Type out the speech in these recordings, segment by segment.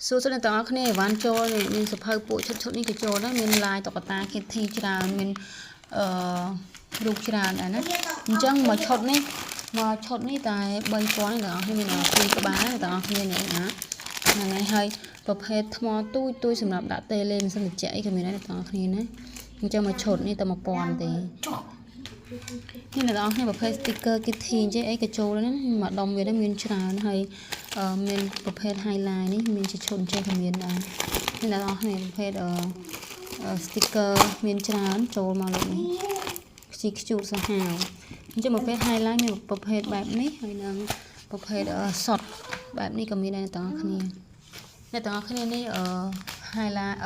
សួស្តីទាំងអស់គ្នាវ៉ាន់ចូលមានសភៅពួកឈុតនេះក៏ចូលដែរមានឡាយតុក្កតា Kitty ច្រើនមានរូបច្រើនដែរណាអញ្ចឹងមកឈុតនេះតែ3000នេះទាំងអស់គ្នាមាន2ក្បាលទាំងអស់គ្នានេះណាហ្នឹងហើយហើយប្រភេទថ្មទូចសម្រាប់ដាក់តេលេមិនសិនតិចអីក៏មានដែរទាំងអស់គ្នាណាអញ្ចឹងមកឈុតនេះតែ1000ទេនេះអ្នកនរគ្នាប្រភេទ sticker Kitty ចេះអីក៏ចូលដែរមកដុំវាដែរមានច្រើនហើយមានប្រភេទ highlight នេះមានជាឈុតចេះក៏មានដែរអ្នកនរគ្នាប្រភេទsticker មានច្រើនចូលមកលើនេះខ្ជិះខ្ជូតសាហាវអញ្ចឹងប្រភេទ highlight មានប្រភេទបែបនេះហើយនឹងប្រភេទសុតបែបនេះក៏មានដែរអ្នកនរគ្នាអ្នកនរគ្នានេះhighlight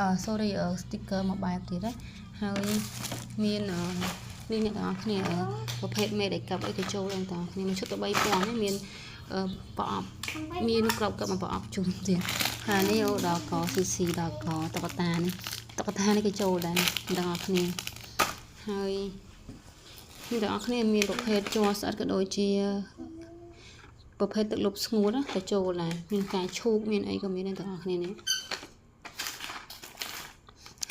sticker មួយបែបទៀតណាហើយមានអ្នកទាំងអស់គ្នាប្រភេទមេដៃកាប់អីក៏ចូលដែរទាំងគ្នាមួយឈុតទៅ3000នេះមានប្រអប់មានក្របកឹបមកប្រអប់ជុំទៀតហើយនេះដល់ក CC ដល់កតុក្កតានេះក៏ចូលដែរទាំងអស់គ្នាហើយនេះទាំងអស់គ្នាមានប្រភេទជ័រស្អិតក៏ដូចជាប្រភេទទឹកលុបស្ងួតក៏ចូលដែរមានការឈូកមានអីក៏មានដែរទាំងអស់គ្នានេះ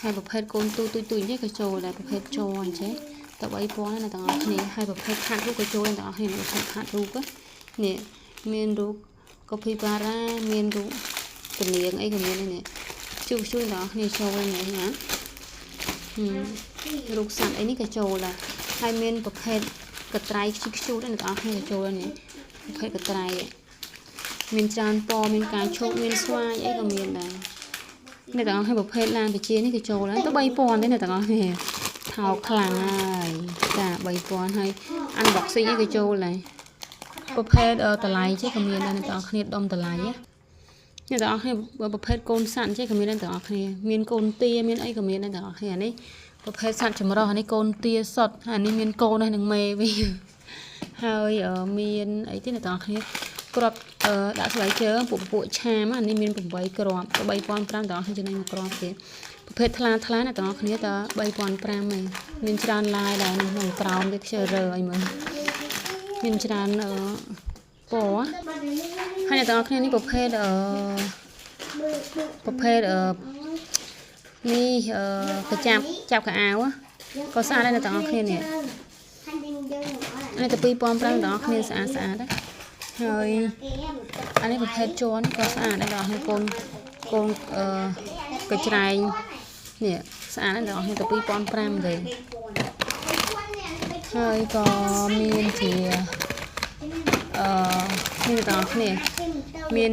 ហើយប្រភេទកូនទូចនេះក៏ចូលដែរប្រភេទជ័រអញ្ចឹងតែ3000ណាទាំងអស់គ្នាហើយប្រភេទខាត់រូបក៏ចូលទាំងអស់គ្នាប្រភេទខាត់រូបនេះមានរូបកូភីបារ៉ាមានរូបពលាងអីក៏មាននេះជួយទាំងអស់គ្នាចូលនេះណារូបសត្វអីនេះក៏ចូលដែរហើយមានប្រភេទកត្រៃខ្ជូតទាំងអស់គ្នាក៏ចូលនេះប្រភេទកត្រៃមានច្រើនពណ៌មានការឈោកមានស្វាយអីក៏មានដែរអ្នកទាំងអស់គ្នាប្រភេទឡានបជានេះក៏ចូលដែរទៅ3000ទេអ្នកទាំងអស់គ្នាថោកខ្លាំងហើយចា3000ហើយ unboxing ឯងក៏ចូលដែរប្រភេទតម្លៃចេះក៏មានដែរអ្នកទាំងអស់គ្នាដុំតម្លៃអ្នកទាំងអស់គ្នាប្រភេទកូនសัตว์ចេះក៏មានដែរទាំងអស់គ្នាមានកូនទាមានអីក៏មានដែរទាំងអស់គ្នានេះប្រភេទសัตว์ចម្រុះនេះកូនទាសុតហើយនេះមានកូនហើយនឹងមេវាហើយមានអីទៀតអ្នកទាំងអស់គ្នាគ្រាប់ដាក់ស្បែកជើងពួកឆាមអានេះមាន8គ្រាប់ទៅ3500ទាំងអស់គ្នាចំណេញ1គ្រាប់ទៀតប្រភេទថ្លាអ្នកទាំងអស់គ្នាត3500ឯងមានច្រើនឡាយដែរក្នុងក្រោមទៀតខ្ជិលរើអីមើលមានច្រើនពណ៌ហើយអ្នកទាំងអស់គ្នានេះប្រភេទនេះកចាប់កៅអៅក៏ស្អាតដែរអ្នកទាំងអស់គ្នានេះអានេះទៅ2500ទាំងអស់គ្នាស្អាតដែរហើយអានេះប្រភេទជ័រនេះក៏ស្អាតដែរដល់កូនកច្រែងនេះស្អាតដែរដល់ទៅ2500ទេហើយក៏មានជាមានដល់គ្នាមាន